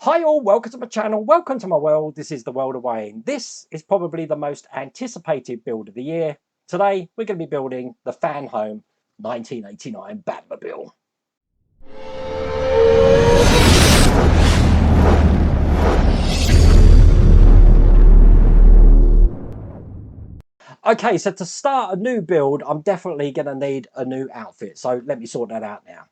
Hi all, welcome to my channel, welcome to my world. This is the world of Wayne. This is probably the most anticipated build of the year. Today we're going to be building the Fanhome 1989 Batmobile. Okay, so to start a new build, I'm definitely going to need a new outfit. So let me sort that out now.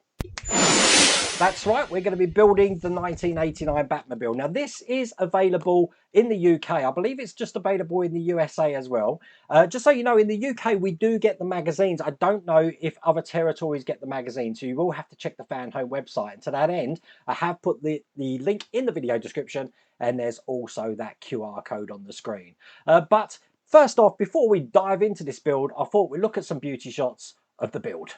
That's right, we're going to be building the 1989 Batmobile. Now, this is available in the UK. I believe it's just available in the USA as well. Just so you know, in the UK, we do get the magazines. I don't know if other territories get the magazine, so you will have to check the Fanhome website. And to that end, I have put the link in the video description, and there's also that QR code on the screen. But first off, before we dive into this build, I thought we'd look at some beauty shots of the build.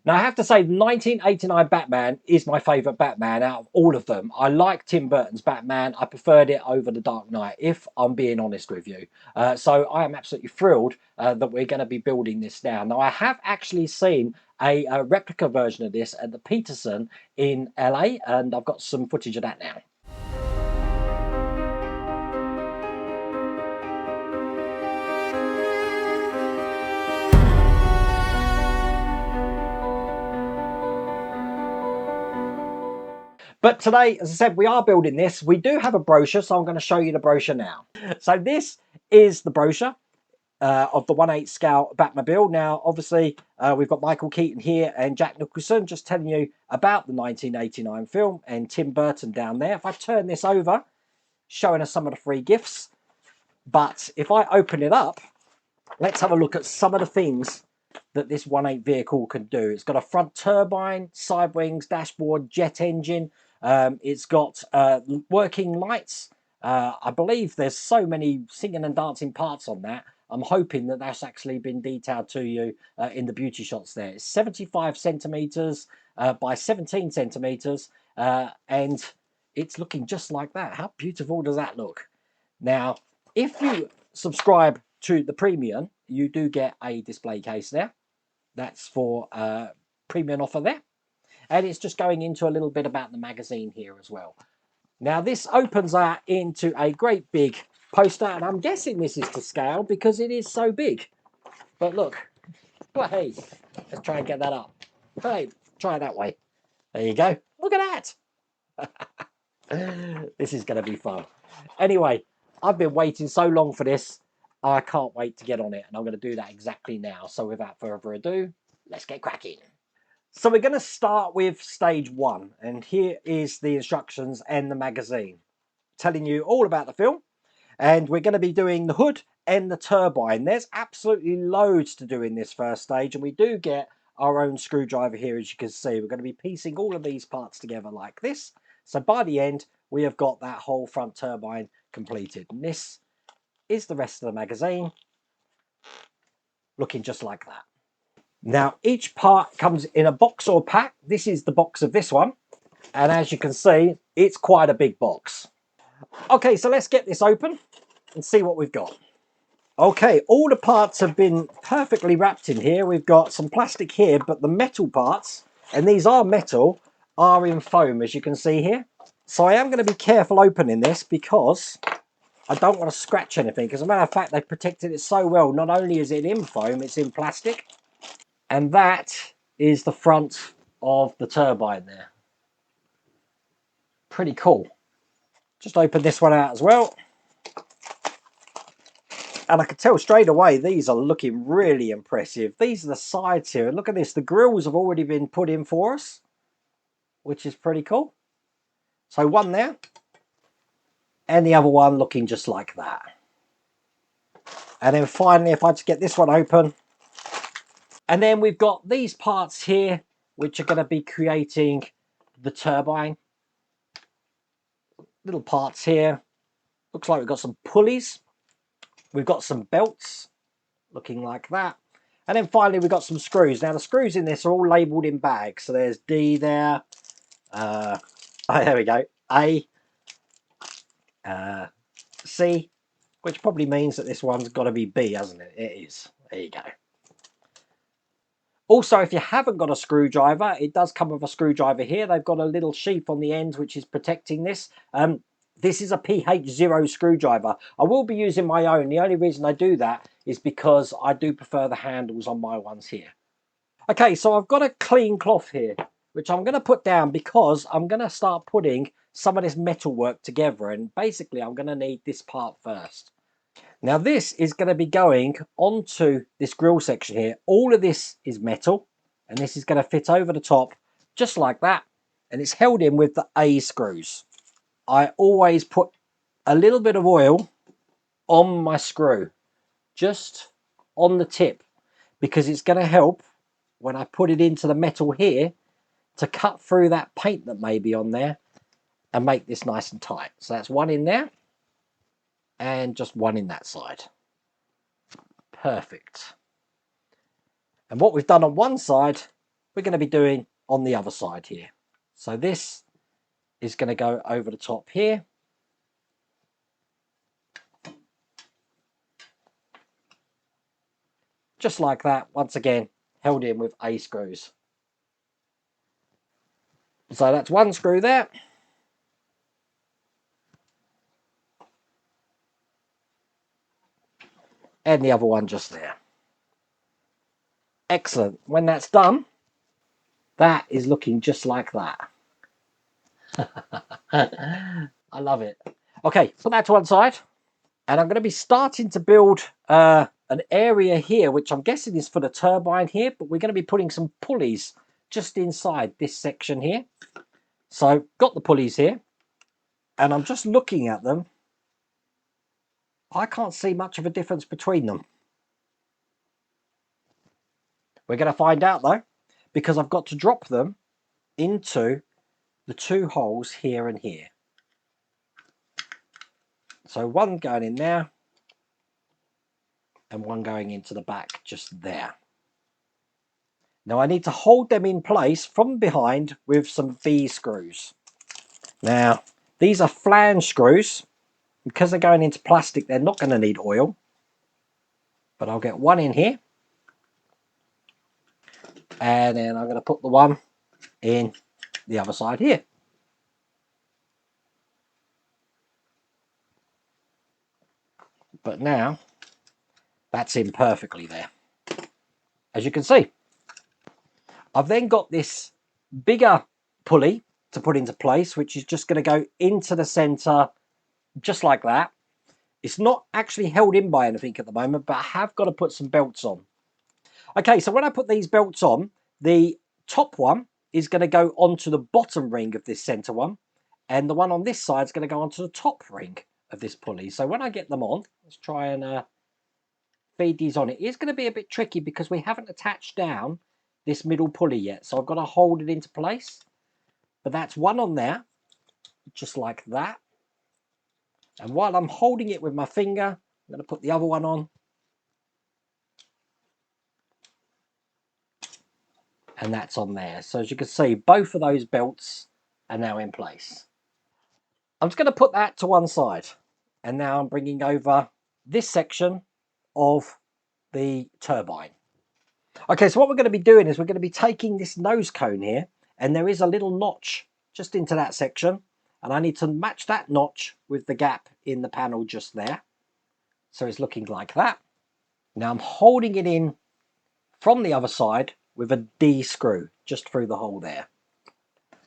Now, I have to say, 1989 Batman is my favourite Batman out of all of them. I like Tim Burton's Batman. I preferred it over The Dark Knight, if I'm being honest with you. So I am absolutely thrilled that we're going to be building this now. Now, I have actually seen a replica version of this at the Peterson in LA, and I've got some footage of that now. But today, as I said, we are building this. We do have a brochure, so I'm going to show you the brochure now. So this is the brochure of the 1/8 scale Batmobile. Now, obviously, we've got Michael Keaton here and Jack Nicholson just telling you about the 1989 film, and Tim Burton down there. If I turn this over, showing us some of the free gifts. But if I open it up, let's have a look at some of the things that this 1/8 vehicle can do. It's got a front turbine, side wings, dashboard, jet engine. It's got working lights. I believe there's so many singing and dancing parts on that. I'm hoping that that's actually been detailed to you in the beauty shots there. It's 75 centimeters by 17 centimeters, and it's looking just like that. How beautiful does that look? Now, if you subscribe to the premium, you do get a display case there. That's for premium offer there. And it's just going into a little bit about the magazine here as well. Now, this opens out into a great big poster, and I'm guessing this is to scale because it is so big. But look, well, hey, let's try and get that up. Hey, try it that way. There you go. Look at that. This is going to be fun. Anyway, I've been waiting so long for this. I can't wait to get on it, and I'm going to do that exactly now. So without further ado, let's get cracking. So we're going to start with stage 1, and here is the instructions and the magazine telling you all about the film. And we're going to be doing the hood and the turbine. There's absolutely loads to do in this first stage, and we do get our own screwdriver here, as you can see. We're going to be piecing all of these parts together like this. So by the end, we have got that whole front turbine completed. And this is the rest of the magazine, looking just like that. Now, each part comes in a box or pack. This is the box of this one. And as you can see, it's quite a big box. Okay, so let's get this open and see what we've got. Okay, all the parts have been perfectly wrapped in here. We've got some plastic here, but the metal parts, and these are metal, are in foam, as you can see here. So I am going to be careful opening this because I don't want to scratch anything. As a matter of fact, they've protected it so well. Not only is it in foam, it's in plastic. And that is the front of the turbine there. Pretty cool. Just open this one out as well. And I can tell straight away, these are looking really impressive. These are the sides here. And look at this, the grills have already been put in for us, which is pretty cool. So one there, and the other one looking just like that. And then finally, if I just get this one open, And then we've got these parts here, which are going to be creating the turbine. Little parts here. Looks like we've got some pulleys. We've got some belts, looking like that. And then finally, we've got some screws. Now, the screws in this are all labelled in bags. So there's D there. Oh, there we go. A. C. Which probably means that this one's got to be B, hasn't it? It is. There you go. Also, if you haven't got a screwdriver, it does come with a screwdriver here. They've got a little sheath on the end which is protecting this. This is a PH0 screwdriver. I will be using my own. The only reason I do that is because I do prefer the handles on my ones here. Okay, so I've got a clean cloth here, which I'm going to put down because I'm going to start putting some of this metal work together. And basically, I'm going to need this part first. Now this is going to be going onto this grill section here. All of this is metal and this is going to fit over the top just like that. And it's held in with the A screws. I always put a little bit of oil on my screw, just on the tip, because it's going to help when I put it into the metal here to cut through that paint that may be on there and make this nice and tight. So that's one in there and just one in that side. Perfect. And what we've done on one side, we're going to be doing on the other side here. So this is going to go over the top here. Just like that, once again, held in with A screws. So that's one screw there. And the other one just there. Excellent. When that's done, that is looking just like that. I love it. Okay, put that to one side. And I'm going to be starting to build an area here, which I'm guessing is for the turbine here, but we're going to be putting some pulleys just inside this section here. So got the pulleys here, and I'm just looking at them. I can't see much of a difference between them. We're going to find out though, because I've got to drop them into the two holes here and here. So one going in there and one going into the back just there. Now I need to hold them in place from behind with some V screws. Now these are flange screws. Because they're going into plastic, they're not going to need oil. But I'll get one in here. And then I'm going to put the one in the other side here. But now that's in perfectly there. As you can see, I've then got this bigger pulley to put into place, which is just going to go into the center just like that. It's not actually held in by anything at the moment, but I have got to put some belts on. Okay, so when I put these belts on, the top one is going to go onto the bottom ring of this center one, and the one on this side is going to go onto the top ring of this pulley. So when I get them on, let's try and feed these on. It is going to be a bit tricky because we haven't attached down this middle pulley yet, so I've got to hold it into place. But that's one on there, just like that. And while I'm holding it with my finger, I'm going to put the other one on. And that's on there. So as you can see, both of those belts are now in place. I'm just going to put that to one side. And now I'm bringing over this section of the turbine. Okay, so what we're going to be doing is we're going to be taking this nose cone here, and there is a little notch just into that section. And I need to match that notch with the gap in the panel just there. So it's looking like that. Now I'm holding it in from the other side with a D screw just through the hole there.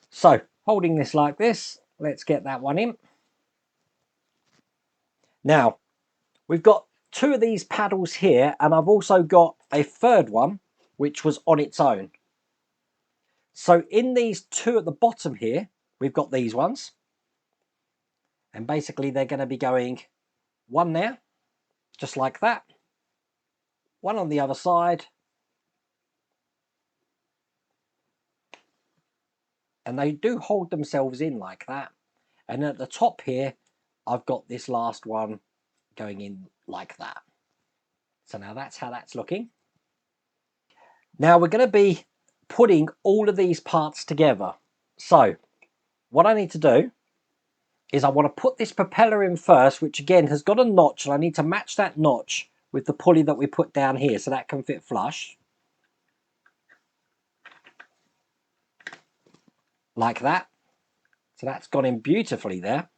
So holding this like this, let's get that one in. Now we've got two of these paddles here, and I've also got a third one which was on its own. So in these two at the bottom here, we've got these ones, and basically they're going to be going one there just like that, one on the other side, And they do hold themselves in like that. And at the top here, I've got this last one going in like that. So now that's how that's looking. Now we're going to be putting all of these parts together. So what I need to do is I want to put this propeller in first, which again has got a notch, and I need to match that notch with the pulley that we put down here so that can fit flush. Like that. So that's gone in beautifully there.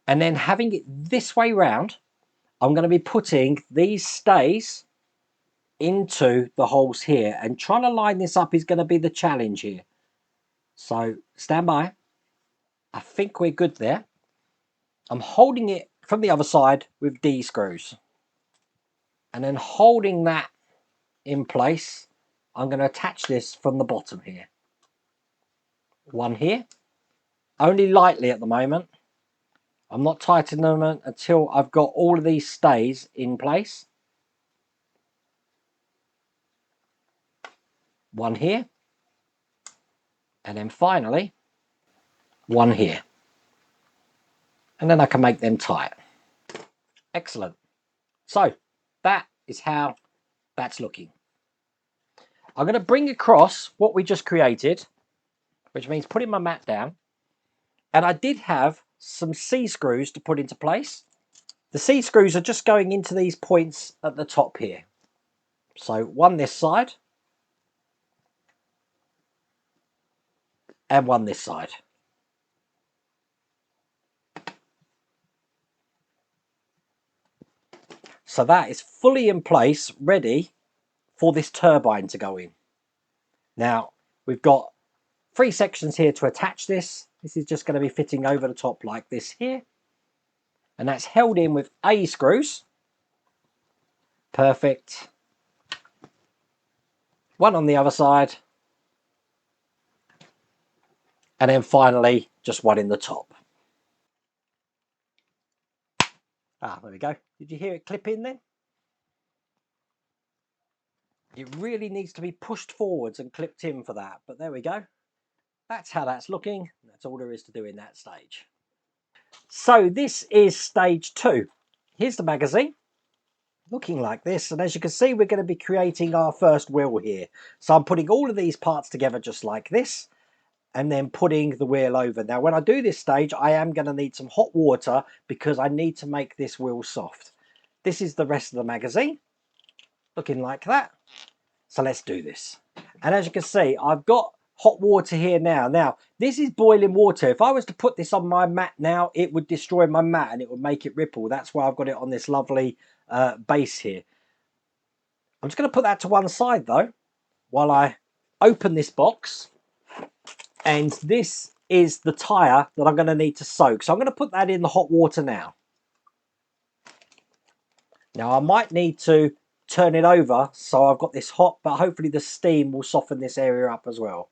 And then having it this way round, I'm going to be putting these stays into the holes here, and trying to line this up is going to be the challenge here. So stand by. I think we're good there. I'm holding it from the other side with D screws, and then holding that in place, I'm going to attach this from the bottom here. One here, only lightly at the moment. I'm not tightening them until I've got all of these stays in place. One here, and then finally one here, and then I can make them tight. Excellent. So that is how that's looking. I'm going to bring across what we just created, which means putting my mat down, and I did have some C screws to put into place. The C screws are just going into these points at the top here. So one this side and one this side. So that is fully in place, ready for this turbine to go in. Now we've got 3 sections here to attach this. This is just going to be fitting over the top like this here. And that's held in with A screws. Perfect. One on the other side. And then finally, just one in the top. Ah, there we go. Did you hear it clip in then? It really needs to be pushed forwards and clipped in for that. But there we go. That's how that's looking. That's all there is to do in that stage. So this is stage 2. Here's the magazine. Looking like this, and as you can see, we're going to be creating our first wheel here. So I'm putting all of these parts together just like this, and then putting the wheel over. Now when I do this stage, I am going to need some hot water because I need to make this wheel soft. This is the rest of the magazine, looking like that. So let's do this. And as you can see, I've got hot water here now. Now this is boiling water. If I was to put this on my mat now, it would destroy my mat and it would make it ripple. That's why I've got it on this lovely base here. I'm just going to put that to one side though, while I open this box. And this is the tyre that I'm going to need to soak. So I'm going to put that in the hot water now. Now I might need to turn it over so I've got this hot, but hopefully the steam will soften this area up as well.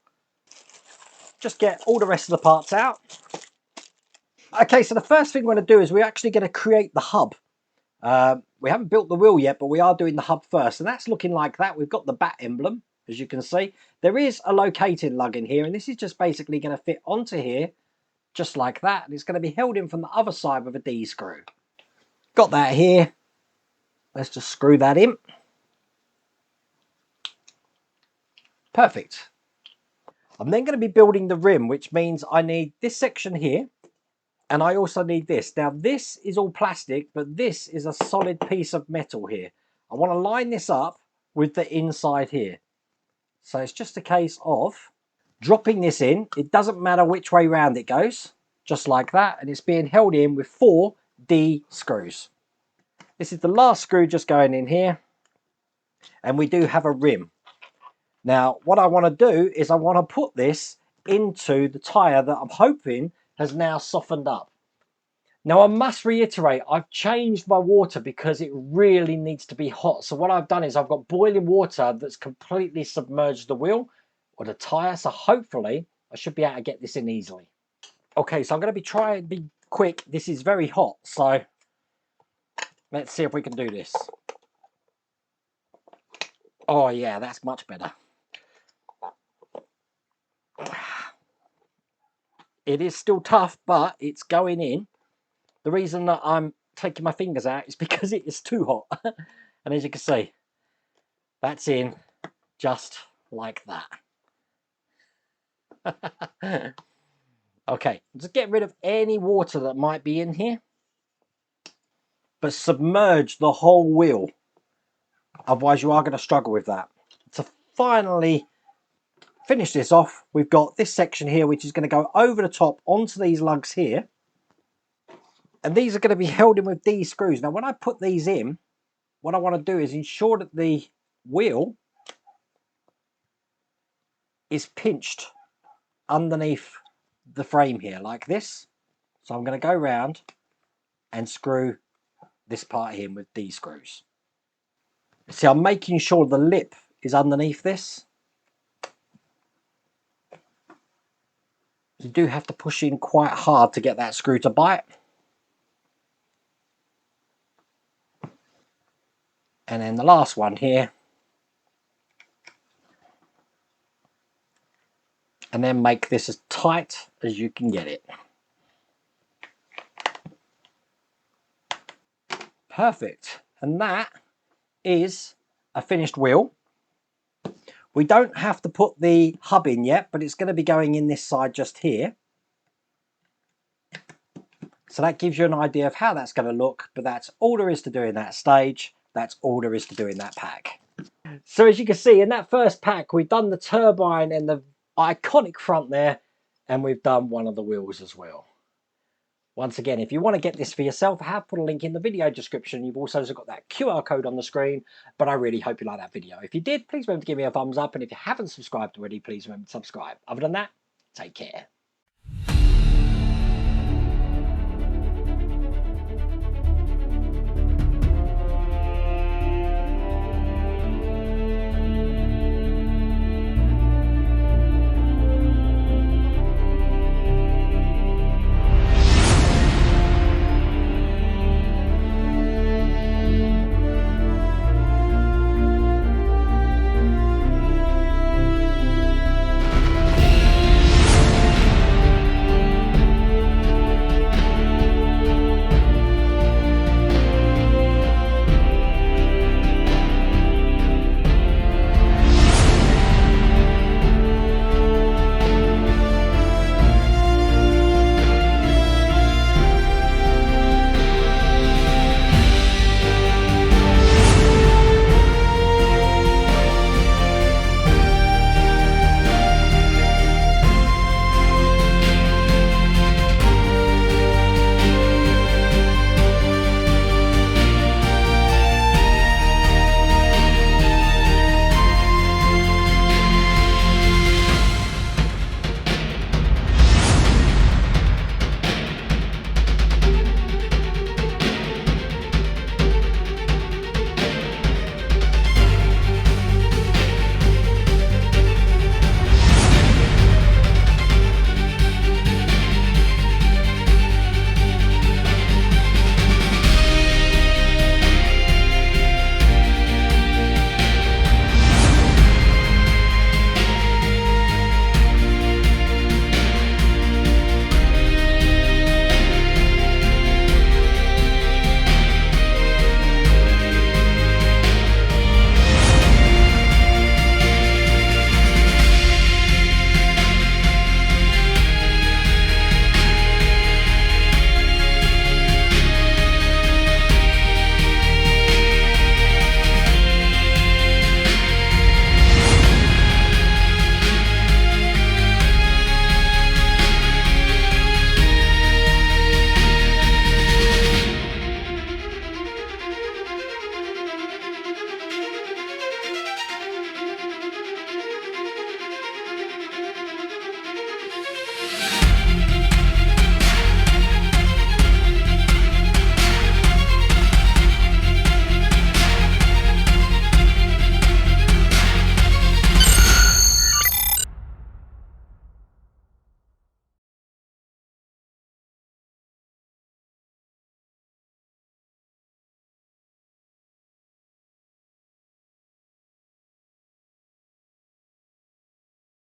Just get all the rest of the parts out. Okay, so the first thing we're going to do is we're actually going to create the hub. We haven't built the wheel yet, but we are doing the hub first, and that's looking like that. We've got the bat emblem, as you can see. There is a locating lug in here, and this is just basically going to fit onto here, just like that, and it's going to be held in from the other side with a D screw. Got that here. Let's just screw that in. Perfect. I'm then going to be building the rim, which means I need this section here, and I also need this. Now this is all plastic, but this is a solid piece of metal here. I want to line this up with the inside here. So it's just a case of dropping this in. It doesn't matter which way round it goes, just like that, and it's being held in with 4 D screws. This is the last screw just going in here, and we do have a rim. Now what I want to do is I want to put this into the tyre that I'm hoping has now softened up. Now I must reiterate, I've changed my water because it really needs to be hot. So what I've done is I've got boiling water that's completely submerged the wheel or the tyre. So hopefully I should be able to get this in easily. Okay, so I'm going to trying to be quick. This is very hot, so let's see if we can do this. Oh yeah, that's much better. It is still tough, but it's going in. The reason that I'm taking my fingers out is because it is too hot. And as you can see, that's in just like that. Okay, just get rid of any water that might be in here, but submerge the whole wheel. Otherwise, you are going to struggle with that. To finally finish this off, we've got this section here, which is going to go over the top onto these lugs here. And these are going to be held in with these screws. Now, when I put these in, what I want to do is ensure that the wheel is pinched underneath the frame here, like this. So I'm going to go around and screw this part in with these screws. See, I'm making sure the lip is underneath this. You do have to push in quite hard to get that screw to bite. And then the last one here. And then make this as tight as you can get it. Perfect. And that is a finished wheel. We don't have to put the hub in yet, but it's going to be going in this side just here. So that gives you an idea of how that's going to look, but that's all there is to do in that stage. That's all there is to do in that pack. So as you can see, in that first pack, we've done the turbine and the iconic front there, and we've done one of the wheels as well. Once again, if you want to get this for yourself, I have put a link in the video description. You've also got that QR code on the screen, but I really hope you like that video. If you did, please remember to give me a thumbs up, and if you haven't subscribed already, please remember to subscribe. Other than that, take care.